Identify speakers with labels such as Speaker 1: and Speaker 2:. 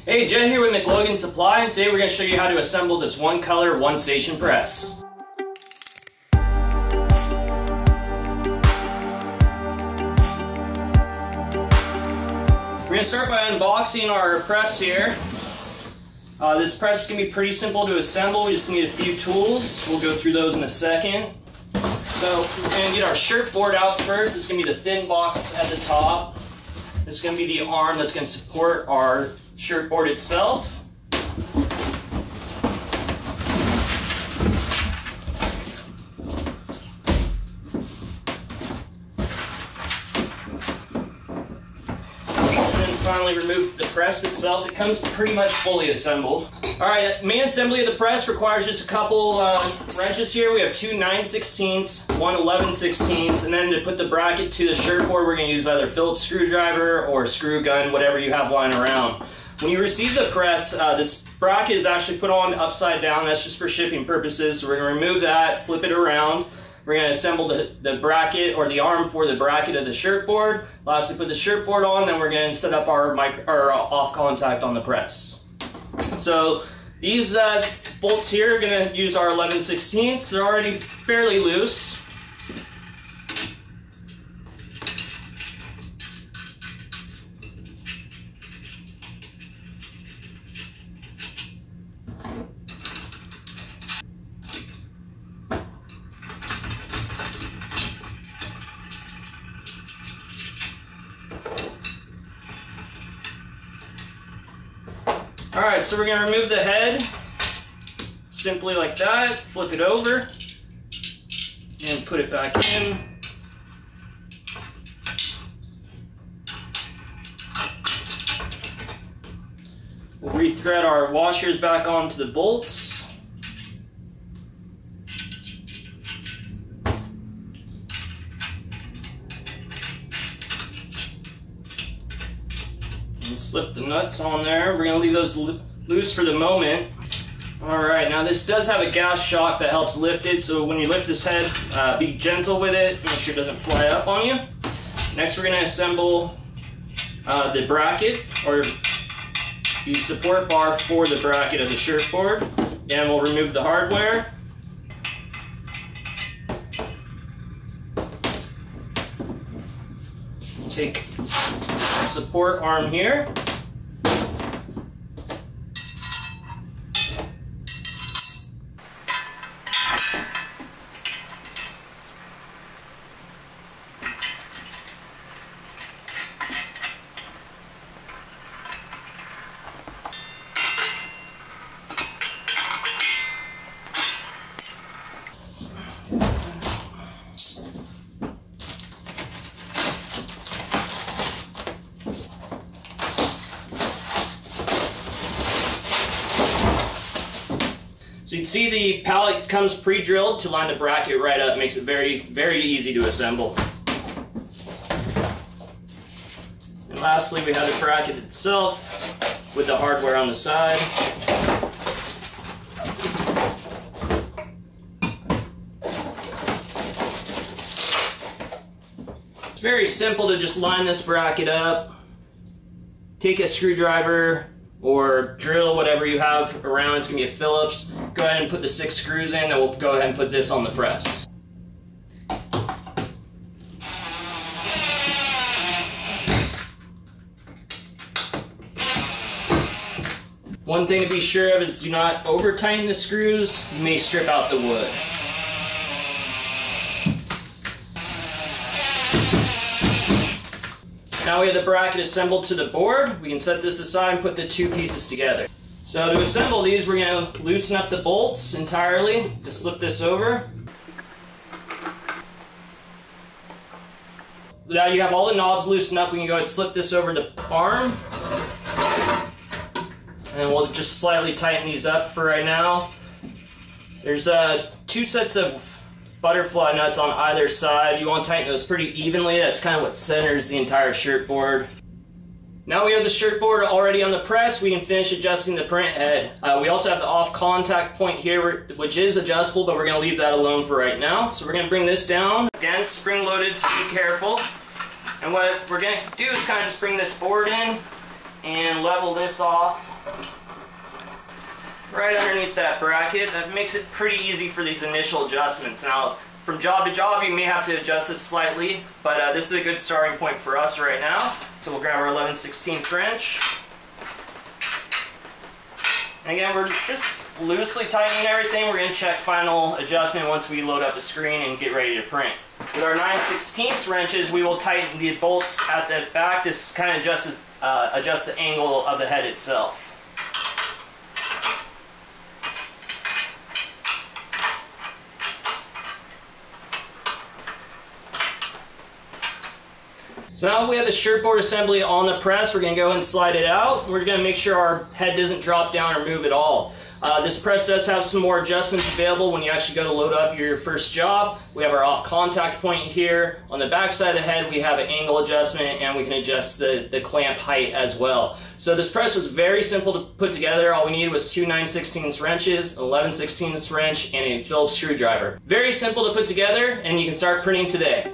Speaker 1: Hey, Jett here with McLogan Supply, and today we're going to show you how to assemble this one color, one station press. We're going to start by unboxing our press here. This press is going to be pretty simple to assemble. We just need a few tools. We'll go through those in a second. So we're going to get our shirt board out first. It's going to be the thin box at the top. This is going to be the arm that's going to support our shirt board itself. And then finally remove the press itself. It comes pretty much fully assembled. Alright, main assembly of the press requires just a couple wrenches here. We have two 9/16, one 11/16, and then to put the bracket to the shirt board, we're going to use either Phillips screwdriver or screw gun, whatever you have lying around. When you receive the press, this bracket is actually put on upside down. That's just for shipping purposes. So we're going to remove that, flip it around. We're going to assemble the bracket or the arm for the bracket of the shirt board. Lastly, put the shirt board on, then we're going to set up our off contact on the press. So these bolts here are going to use our 11/16. They're already fairly loose. Alright, so we're going to remove the head, simply like that, flip it over, and put it back in. We'll re-thread our washers back onto the bolts. And slip the nuts on there. We're going to leave those loose for the moment. Alright, now this does have a gas shock that helps lift it, so when you lift this head, be gentle with it, make sure it doesn't fly up on you. Next we're going to assemble the bracket, or the support bar for the bracket of the shirt board. And we'll remove the hardware. Take our support arm here. So you can see the pallet comes pre-drilled to line the bracket right up. Makes it very, very easy to assemble. And lastly, we have the bracket itself with the hardware on the side. It's very simple to just line this bracket up. Take a screwdriver or drill, whatever you have around. It's going to be a Phillips. Go ahead and put the 6 screws in, and we'll go ahead and put this on the press. One thing to be sure of is do not over tighten the screws. You may strip out the wood. Now we have the bracket assembled to the board. We can set this aside and put the two pieces together. So to assemble these, we're going to loosen up the bolts entirely. Just slip this over. Now you have all the knobs loosened up, we can go ahead and slip this over the arm. And we'll just slightly tighten these up for right now. There's 2 sets of butterfly nuts on either side. You want to tighten those pretty evenly. That's kind of what centers the entire shirt board. Now we have the shirt board already on the press, we can finish adjusting the print head. We also have the off contact point here, which is adjustable, but we're going to leave that alone for right now. So we're going to bring this down. Again, spring loaded, so be careful. And what we're going to do is kind of just bring this board in and level this off right underneath that bracket. That makes it pretty easy for these initial adjustments. Now, from job to job, you may have to adjust this slightly, but this is a good starting point for us right now. So we'll grab our 11/16 wrench. And again, we're just loosely tightening everything. We're going to check final adjustment once we load up the screen and get ready to print. With our 9/16 wrenches, we will tighten the bolts at the back. This kind of adjusts the angle of the head itself. So now we have the shirtboard assembly on the press. We're going to go and slide it out. We're going to make sure our head doesn't drop down or move at all. This press does have some more adjustments available when you actually go to load up your first job. We have our off contact point here. On the back side of the head, we have an angle adjustment, and we can adjust the clamp height as well. So this press was very simple to put together. All we needed was two 9/16 wrenches, an 11/16 wrench, and a Phillips screwdriver. Very simple to put together, and you can start printing today.